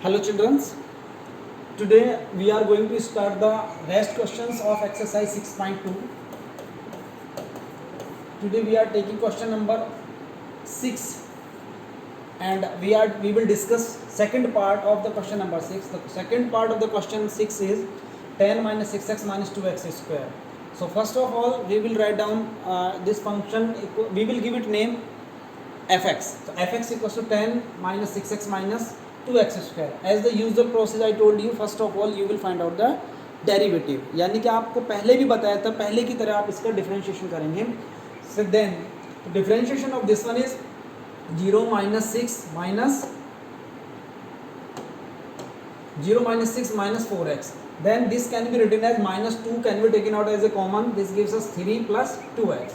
Hello children, today we are going to start the rest questions of exercise 6.2. Today we are taking question number 6 and we will discuss second part of the question number 6. The second part of the question 6 is 10 minus 6x minus 2x square. So first of all we will write down this function, we will give it name fx. So fx equals to 10 minus 6x minus 2x square. As the usual process I told you, first of all you will find out the derivative. यानी कि आपको पहले भी बताया था, पहले की तरह आप इसका डिफरेंशिएशन करेंगे. So then differentiation of this one is 0 minus 6 minus 4x. Then this can be written as minus 2 can be taken out as a common. This gives us 3 plus 2x.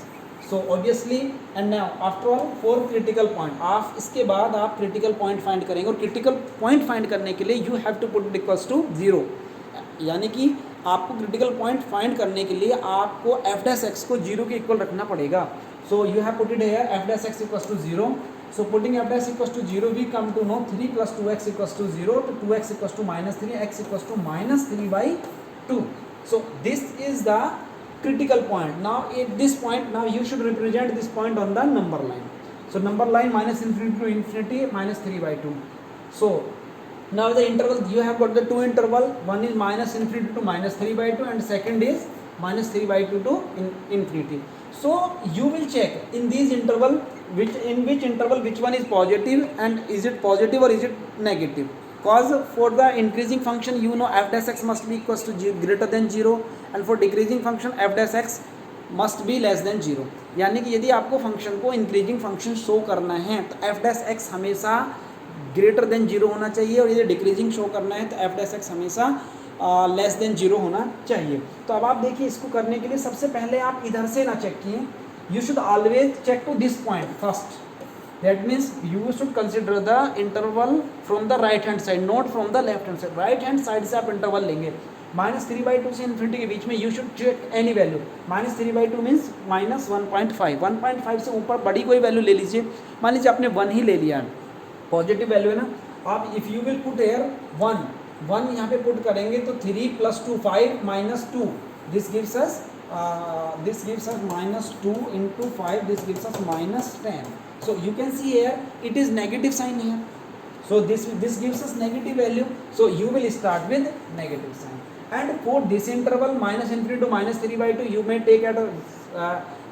So obviously and now after all for critical point, आप इसके बाद आप critical point find करेंगे और critical point find करने के लिए you have to put it equals to 0. यानी कि आपको critical point find करने के लिए आपको f dash x को 0 के इक्वल रखना पड़ेगा. So you have put it here f dash x equals to 0. So putting f dash equals to 0, we come to know 3 plus 2x equals to 0, to 2x equals to minus 3, x equals to minus 3 by 2. So this is the critical point. Now at this point, now you should represent this point on the number line. So number line minus infinity to infinity minus 3 by 2. So now the interval, you have got the two interval, one is minus infinity to minus 3 by 2 and second is minus 3 by 2 to infinity. So you will check in these interval which interval which one is positive and is it positive or is it negative. Cause for the increasing function you know f dash x must be equals to greater than 0 and for decreasing function f dash x must be less than 0. यानी कि यदि आपको function को increasing function show करना है तो f dash x हमेशा greater than 0 होना चाहिए और यदि डिक्रीजिंग शो करना है तो f dash x हमेशा लेस देन 0 होना चाहिए. तो अब आप देखिए इसको करने के लिए सबसे पहले आप इधर से ना चेक किए, you should always check to this point first. That means you should consider the interval from the right hand side, not from the left hand side. Right hand side से आप interval लेंगे minus 3 by 2 से infinity के बीच में you should check any value. minus 3 by 2 means minus 1.5. 1.5 से ऊपर बड़ी कोई वैल्यू ले लीजिए. मान लीजिए आपने 1 ही ले लिया, पॉजिटिव वैल्यू है ना. आप if you will put air 1 यहाँ पे पुट करेंगे तो 3 plus 2 5 minus 2, this gives us minus 2 into 5, this gives us minus 10. So you can see here it is negative sign here. So this gives us negative value. So you will start with negative sign. And for this interval minus infinity to minus 3 by 2 you may take out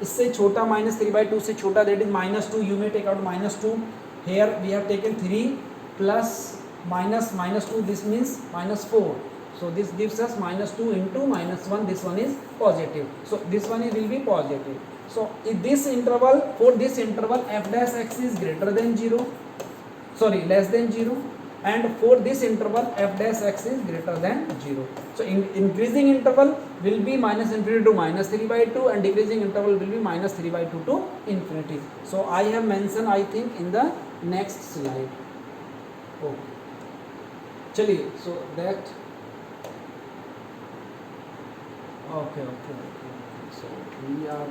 इससे छोटा minus 3 by 2 से छोटा, that is minus 2, you may take out minus 2. Here we have taken 3 plus minus 2, this means minus 4. So this gives us minus 2 into minus 1, this one is positive. So this one will be positive. So in this interval, for this interval f dash x is greater than 0, sorry less than 0, and for this interval f dash x is greater than 0. So increasing interval will be minus infinity to minus 3 by 2 and decreasing interval will be minus 3 by 2 to infinity. So I have mentioned I think in the next slide. Okay. चलिए, so that okay. So we are,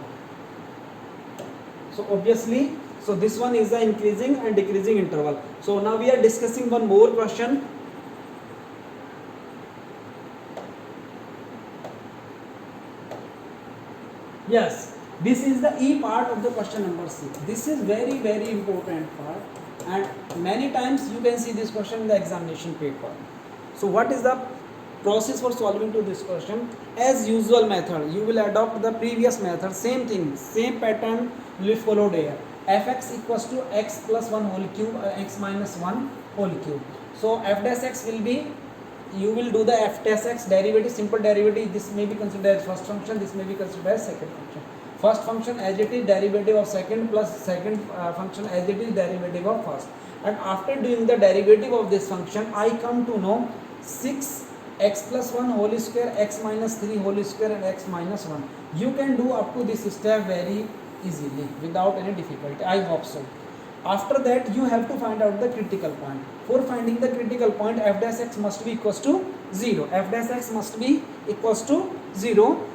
so obviously, so this one is the increasing and decreasing interval. So now we are discussing one more question. Yes, this is the E part of the question number 6. This is very very important part and many times you can see this question in the examination paper. So what is the process for solving to this question? As usual method, you will adopt the previous method, same thing, same pattern will be followed here. Fx equals to x plus 1 whole cube or x minus 1 whole cube. So f dash x will be, you will do the f dash x derivative, simple derivative. This may be considered as first function, this may be considered as second function. First function as it is derivative of second plus second function as it is derivative of first. And after doing the derivative of this function, I come to know 6x plus 1 whole square, x minus 3 whole square and x minus 1. You can do up to this step very easily without any difficulty, I hope so. After that you have to find out the critical point. For finding the critical point f dash x must be equals to 0. F dash x must be equals to 0.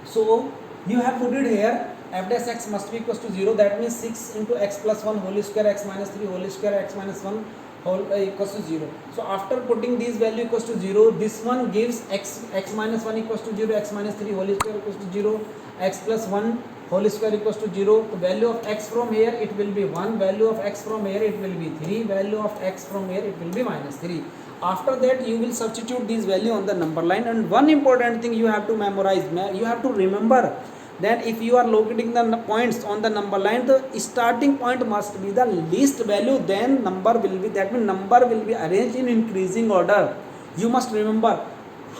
So you have put it here, f dash x must be equals to 0, that means 6 into x plus 1 whole square, x minus 3 whole square, x minus 1 whole equals to 0. So after putting these value equals to 0, this one gives x minus 1 equals to 0, x minus 3 whole square equals to 0, x plus 1 whole square equals to 0. The value of x from here it will be 1, value of x from here it will be 3, value of x from here it will be minus 3. After that you will substitute this value on the number line, and one important thing you have to memorize, you have to remember that if you are locating the points on the number line, the starting point must be the least value, then number will be, that means number will be arranged in increasing order. You must remember,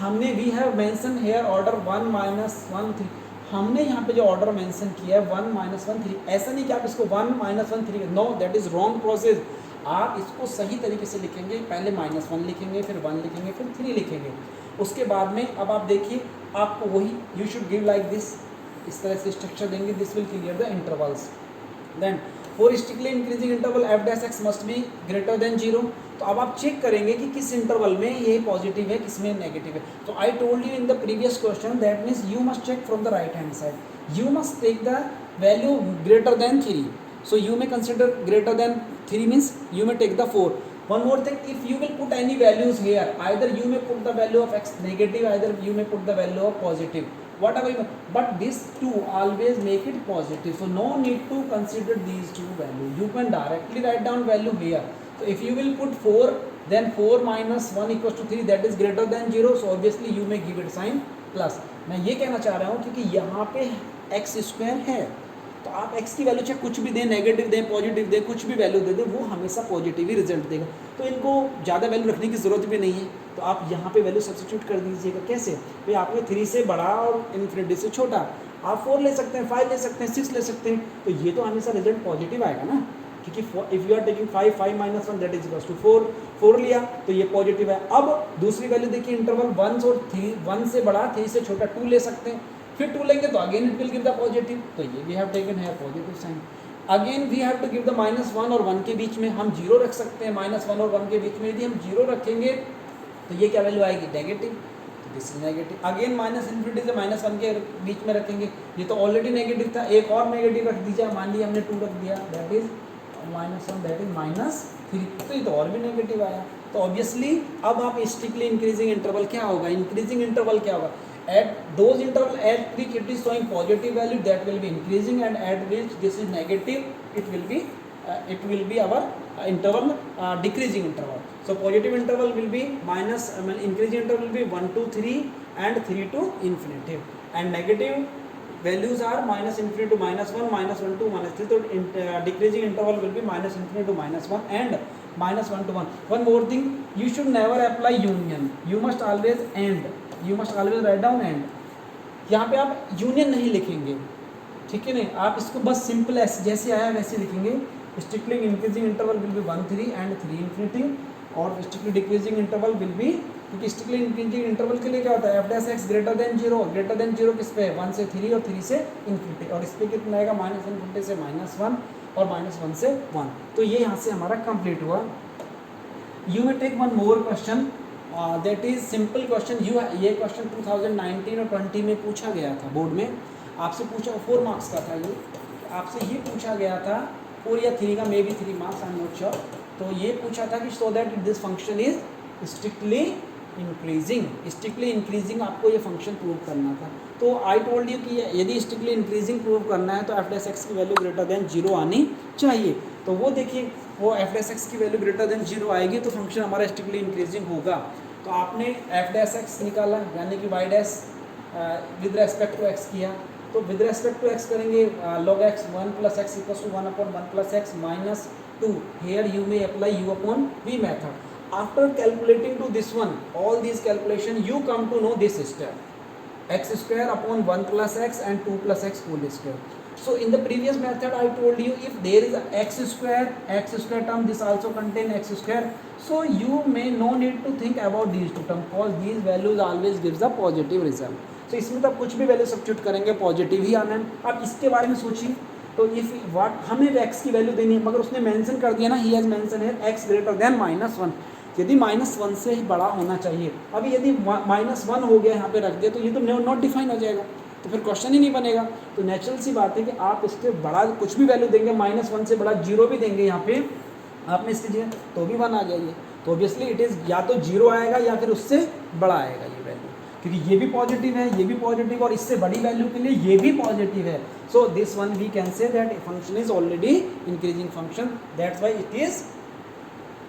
हमने we have mentioned here order 1 minus 1 3, हमने यहाँ पे जो order mention किया है 1 minus 1 3, ऐसा नहीं कि आप इसको 1 minus 1 3, no, that is wrong process. आप इसको सही तरीके से लिखेंगे, पहले -1 लिखेंगे, फिर 1 लिखेंगे, फिर 3 लिखेंगे. उसके बाद में अब आप देखिए, आपको वही you should give like this, इस तरह से स्ट्रक्चर देंगे. This will clear the intervals. Then for strictly increasing interval f dash x must be greater than 0. तो अब आप चेक करेंगे कि किस इंटरवल में ये पॉजिटिव है, किस में नेगेटिव है. तो I told you in the previous question, that means you must check from the right hand side. You must take the value greater than 3. So you may consider greater than 3 means you may take the 4. One more thing, if you will put any values here, either you may put the value of x negative, either you may put the value of positive, whatever you may, but these two always make it positive. So no need to consider these two values. You can directly write down value here. So if you will put 4, then 4 minus 1 equals to 3, that is greater than 0. So obviously you may give it sign plus. मैं ये कहना चाह रहा हूँ क्योंकि यहाँ पे x square है, तो आप x की वैल्यू चाहे कुछ भी दें, नेगेटिव दें, पॉजिटिव दें, कुछ भी वैल्यू दे दें, वो हमेशा पॉजिटिव ही रिजल्ट देगा. तो इनको ज़्यादा वैल्यू रखने की ज़रूरत भी नहीं है. तो आप यहाँ पे वैल्यू सब्स्टिट्यूट कर दीजिएगा. कैसे भाई, आपने 3 से बड़ा और इन्फिनिटी से छोटा, आप 4 ले सकते हैं, 5 ले सकते हैं, 6 ले सकते हैं. तो ये तो हमेशा रिजल्ट पॉजिटिव आएगा ना, क्योंकि if you are taking 5 minus 1 that is equals to 4 लिया तो ये पॉजिटिव है. अब दूसरी वैल्यू देखिए, इंटरवल 1 और 3, 1 से बड़ा 3 से छोटा 2 ले सकते हैं, फिर 2 लेंगे तो again it will give the positive. तो ये वी हैव टेकन है positive sign. Again we have to give the -1 और 1 के बीच में हम 0 रख सकते हैं. -1 और 1 के बीच में यदि हम 0 रखेंगे तो ये क्या वैल्यू आएगी, नेगेटिव. तो this is negative. Again minus infinity से -1 के बीच में रखेंगे, ये तो ऑलरेडी नेगेटिव था, एक और नेगेटिव रख दीजिए. मान लीजिए हमने 2 रख दिया, दैट इज -1, दैट इज -3, तो ये तो और भी नेगेटिव आया. तो ऑब्वियसली अब आप स्ट्रिक्टली इंक्रीजिंग इंटरवल क्या होगा, इंक्रीजिंग इंटरवल क्या होगा, at those interval at which it is showing positive value that will be increasing, and at which this is negative it will be our interval decreasing interval. So positive interval will be minus, increasing interval will be 1 to 3 and 3 to infinity, and negative values are minus infinity to -1, -1 to -3. So decreasing interval will be minus infinity to -1 and -1 to 1. One more thing, you should never apply union. You must always end. You must always write down end. यहाँ पे आप union नहीं लिखेंगे, ठीक है नहीं, आप इसको बस सिंपल जैसे आया वैसे लिखेंगे. Strictly increasing interval will be 1 3 and 3 infinity, और strictly decreasing interval will be, क्योंकि स्ट्रिक्टली इंक्रीजिंग इंटरवल के लिए क्या होता है, F dash X greater than 0 किस पे है, 1 से 3 और 3 से इन्फिनिटी, और इस पर कितना आएगा, -इन्फिनिटी से -1 और -1 से 1. तो ये यहाँ से हमारा कंप्लीट हुआ. You may take one more question, that is simple question. ये क्वेश्चन 2019 और 20 में पूछा गया था बोर्ड में. आपसे पूछा 4 मार्क्स का था ये, आपसे ये पूछा गया था 4 या 3 का, may be 3 marks, I am not sure. तो ये पूछा था कि so that this function is strictly increasing, आपको ये फंक्शन प्रूव करना था. तो आई टोल्ड यू कि यदि स्ट्रिक्टली इंक्रीजिंग प्रूव करना है तो एफ डैश एक्स की वैल्यू ग्रेटर देन 0 आनी चाहिए. तो वो देखिए, वो एफ डैश एक्स की वैल्यू ग्रेटर देन 0 आएगी तो फंक्शन हमारा स्ट्रिक्टली इंक्रीजिंग होगा. तो आपने एफ डैश एक्स निकाला, यानी कि y dash with respect to x किया. तो विद रेस्पेक्ट टू एक्स करेंगे log x 1 + x = 1/1 + x - 2. Here you may apply u upon v method. After calculating to this one, all these calculation, you come to know this step, x² upon 1 + x and 2 + x whole square. So in the previous method I told you, if there is a x² term, this also contain x², so you may no need to think about these two terms, because these values always gives a positive result. So इसमें तो आप कुछ भी value substitute करेंगे positive ही आना है. आप इसके बारे में सोचिए. तो इफ व्हाट हमें x की वैल्यू देनी है, मगर उसने मेंशन कर दिया ना, ही हैज मेंशन है x ग्रेटर देन -1, यदि -1 से ही बड़ा होना चाहिए. अभी यदि -1 हो गया यहाँ पे रख दिया तो ये तो नॉट डिफाइन हो जाएगा, तो फिर क्वेश्चन ही नहीं बनेगा. तो नेचुरल सी बात है कि आप इसके बड़ा कुछ भी वैल्यू देंगे, -1 से बड़ा 0 भी देंगे यहाँ पे, आपने इसकी जगह तो भी 1 आ गया ये, तो ऑब्वियसली इट इज़ या तो 0 आएगा या फिर उससे बड़ा आएगा ये वैल्यू, क्योंकि ये भी पॉजिटिव है, ये भी पॉजिटिव, और इससे बड़ी वैल्यू के लिए ये भी पॉजिटिव है. So this one we can say that function is already increasing function, that's why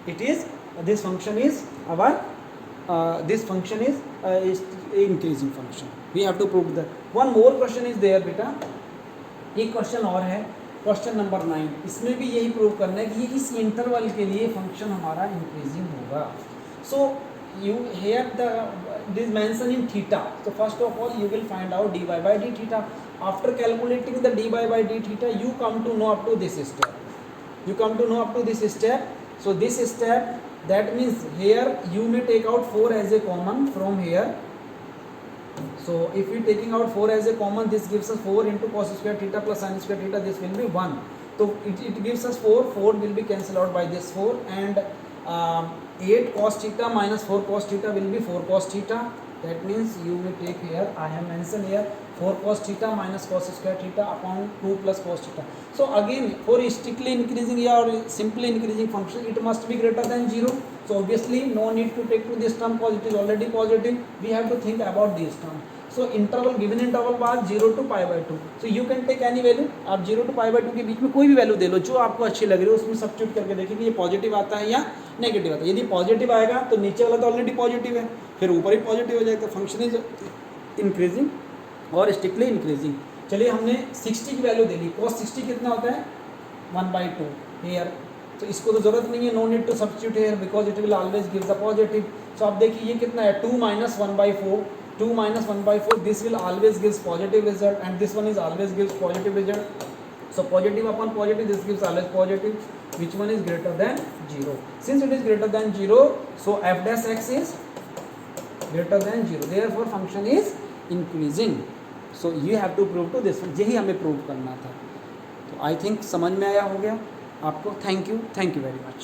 it is this function is our this function is increasing function. We have to prove that. One more question is there बेटा, एक question और है, question number 9. इसमें भी यही prove करना है कि ये इस इंटरवल के लिए फंक्शन हमारा इंक्रीजिंग होगा. सो you here this mention in theta. So first of all you will find out dy by d theta. After calculating the dy by d theta, you come to know up to this step. So this step, that means here you may take out 4 as a common from here. So if we taking out 4 as a common, this gives us 4 into cos square theta plus sin square theta, this will be 1. So it gives us 4 will be cancelled out by this 4, and 8 cos theta minus 4 cos theta will be 4 cos theta. That means you may take here, I have mentioned here 4 cos theta minus cos square theta upon 2 plus cos theta. So again, for strictly increasing or simply increasing function, it must be greater than 0. So obviously no need to take to this term because it is already positive. We have to think about this term. So interval, given interval was 0 to pi by 2. So you can take any value. आप 0 to pi by 2 के बीच में कोई भी value दे लो जो आपको अच्छी लग रही है, उसमें सब्स्टिट्यूट करके देखिए कि ये पॉजिटिव आता है या नेगेटिव आता है. यदि पॉजिटिव आएगा तो नीचे वाला तो ऑलरेडी पॉजिटिव है, फिर ऊपर ही पॉजिटिव हो जाएगा. फंक्शन इज इंक्रीजिंग और स्ट्रिक्टली इंक्रीजिंग. चलिए हमने 60 की वैल्यू दे ली. cos 60 कितना होता है 1/2 हेयर. तो इसको तो जरूरत नहीं है, no need to substitute here because it will always give the positive. So आप देखिए ये कितना है 2 minus 1/4. 2 minus 1/4, this will always gives positive result, and this one is always gives positive result. So positive upon positive, this gives always positive. Which one is greater than 0? Since it is greater than 0, so f dash x is greater than 0. Therefore function is increasing. So you have to prove to this one. यही हमें prove करना था. तो I think समझ में आया हो गया आपको. Thank you very much.